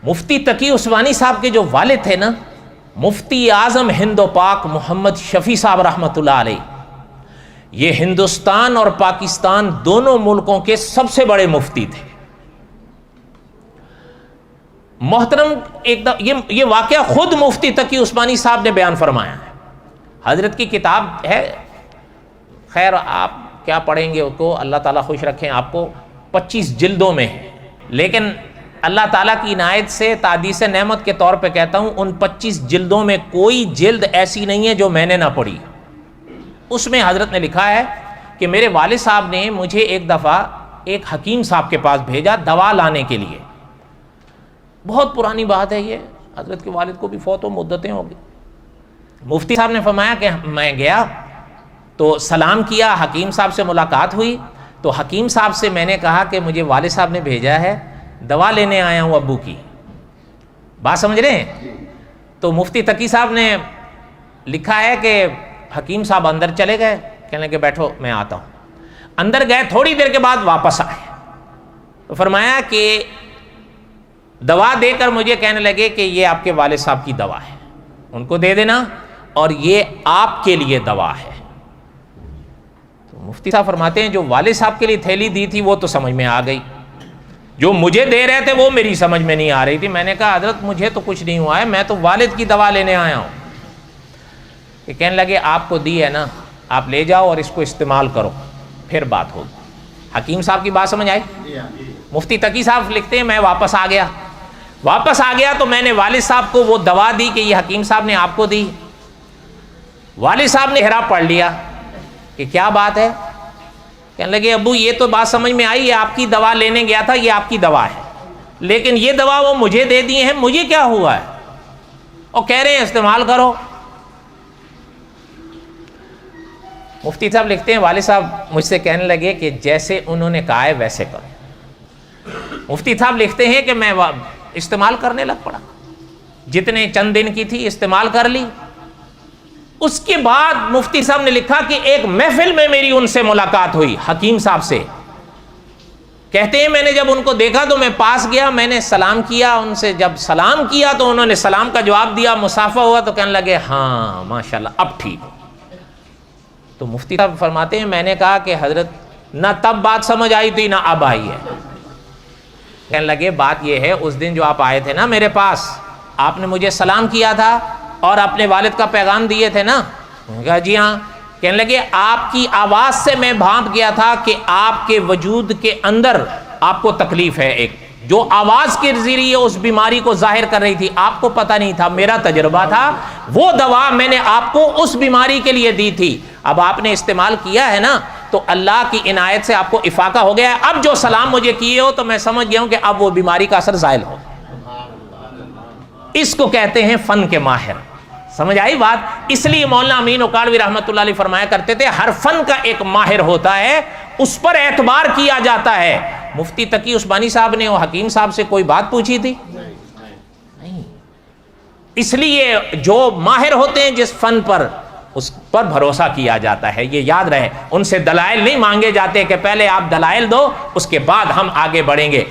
مفتی تقی عثمانی صاحب کے جو والد تھے نا، مفتی اعظم ہند و پاک محمد شفیع صاحب رحمۃ اللہ علیہ، یہ ہندوستان اور پاکستان دونوں ملکوں کے سب سے بڑے مفتی تھے محترم۔ یہ واقعہ خود مفتی تقی عثمانی صاحب نے بیان فرمایا ہے، حضرت کی کتاب ہے، خیر آپ کیا پڑھیں گے اس کو، اللہ تعالیٰ خوش رکھیں آپ کو، 25 جلدوں میں ہے، لیکن اللہ تعالیٰ کی عنایت سے تعدیث نعمت کے طور پہ کہتا ہوں ان 25 جلدوں میں کوئی جلد ایسی نہیں ہے جو میں نے نہ پڑھی۔ اس میں حضرت نے لکھا ہے کہ میرے والد صاحب نے مجھے ایک دفعہ ایک حکیم صاحب کے پاس بھیجا دوا لانے کے لیے، بہت پرانی بات ہے یہ، حضرت کے والد کو بھی فوت و مدتیں ہو گئی۔ مفتی صاحب نے فرمایا کہ میں گیا تو سلام کیا، حکیم صاحب سے ملاقات ہوئی، تو حکیم صاحب سے میں نے کہا کہ مجھے والد صاحب نے بھیجا ہے، دوا لینے آیا ہوں ابو کی، بات سمجھ رہے ہیں؟ تو مفتی تقی صاحب نے لکھا ہے کہ حکیم صاحب اندر چلے گئے، کہنے لگے بیٹھو میں آتا ہوں۔ اندر گئے، تھوڑی دیر کے بعد واپس آئے تو فرمایا کہ دوا دے کر مجھے کہنے لگے کہ یہ آپ کے والد صاحب کی دوا ہے، ان کو دے دینا، اور یہ آپ کے لیے دوا ہے۔ تو مفتی صاحب فرماتے ہیں جو والد صاحب کے لیے تھیلی دی تھی وہ تو سمجھ میں آ گئی، جو مجھے دے رہے تھے وہ میری سمجھ میں نہیں آ رہی تھی۔ میں نے کہا حضرت مجھے تو کچھ نہیں ہوا ہے، میں تو والد کی دوا لینے آیا ہوں۔ کہ کہنے لگے آپ کو دی ہے نا، آپ لے جاؤ اور اس کو استعمال کرو، پھر بات ہوگی۔ حکیم صاحب کی بات سمجھ آئی؟ مفتی تقی صاحب لکھتے ہیں میں واپس آ گیا تو میں نے والد صاحب کو وہ دوا دی کہ یہ حکیم صاحب نے آپ کو دی۔ والد صاحب نے حیران پڑھ لیا کہ کیا بات ہے، کہنے لگے ابو یہ تو بات سمجھ میں آئی، یہ آپ کی دوا لینے گیا تھا، یہ آپ کی دوا ہے، لیکن یہ دوا وہ مجھے دے دیے ہیں، مجھے کیا ہوا ہے، اور کہہ رہے ہیں استعمال کرو۔ مفتی صاحب لکھتے ہیں والد صاحب مجھ سے کہنے لگے کہ جیسے انہوں نے کہا ہے ویسے کرو۔ مفتی صاحب لکھتے ہیں کہ میں استعمال کرنے لگ پڑا، جتنے چند دن کی تھی استعمال کر لی۔ اس کے بعد مفتی صاحب نے لکھا کہ ایک محفل میں میری ان سے ملاقات ہوئی، حکیم صاحب سے، کہتے ہیں میں نے جب ان کو دیکھا تو میں پاس گیا، میں نے سلام کیا ان سے، جب سلام کیا تو انہوں نے سلام کا جواب دیا، مصافحہ ہوا تو کہنے لگے ہاں ماشاءاللہ اب ٹھیک ہو۔ تو مفتی صاحب فرماتے ہیں میں نے کہا کہ حضرت نہ تب بات سمجھ آئی تھی نہ اب آئی ہے۔ کہنے لگے بات یہ ہے اس دن جو آپ آئے تھے نا میرے پاس، آپ نے مجھے سلام کیا تھا اور اپنے والد کا پیغام دیے تھے نا؟ میں نے کہا جی ہاں۔ کہنے لگے آپ کی آواز سے میں بھانپ گیا تھا کہ آپ کے وجود کے اندر آپ کو تکلیف ہے، ایک جو آواز کے ذریعے اس بیماری کو ظاہر کر رہی تھی، آپ کو پتہ نہیں تھا، میرا تجربہ تھا، وہ دوا میں نے آپ کو اس بیماری کے لیے دی تھی، اب آپ نے استعمال کیا ہے نا تو اللہ کی عنایت سے آپ کو افاقہ ہو گیا ہے، اب جو سلام مجھے کیے ہو تو میں سمجھ گیا ہوں کہ اب وہ بیماری کا اثر زائل ہو۔ اس کو کہتے ہیں فن کے ماہر، سمجھ آئی بات؟ اس لیے مولانا امین اکاڑوی رحمۃ اللہ علیہ فرمایا کرتے تھے ہر فن کا ایک ماہر ہوتا ہے، اس پر اعتبار کیا جاتا ہے۔ مفتی تقی عثمانی صاحب نے وہ حکیم صاحب سے کوئی بات پوچھی تھی؟ نہیں۔ اس لیے جو ماہر ہوتے ہیں جس فن پر، اس پر بھروسہ کیا جاتا ہے، یہ یاد رہے، ان سے دلائل نہیں مانگے جاتے کہ پہلے آپ دلائل دو اس کے بعد ہم آگے بڑھیں گے۔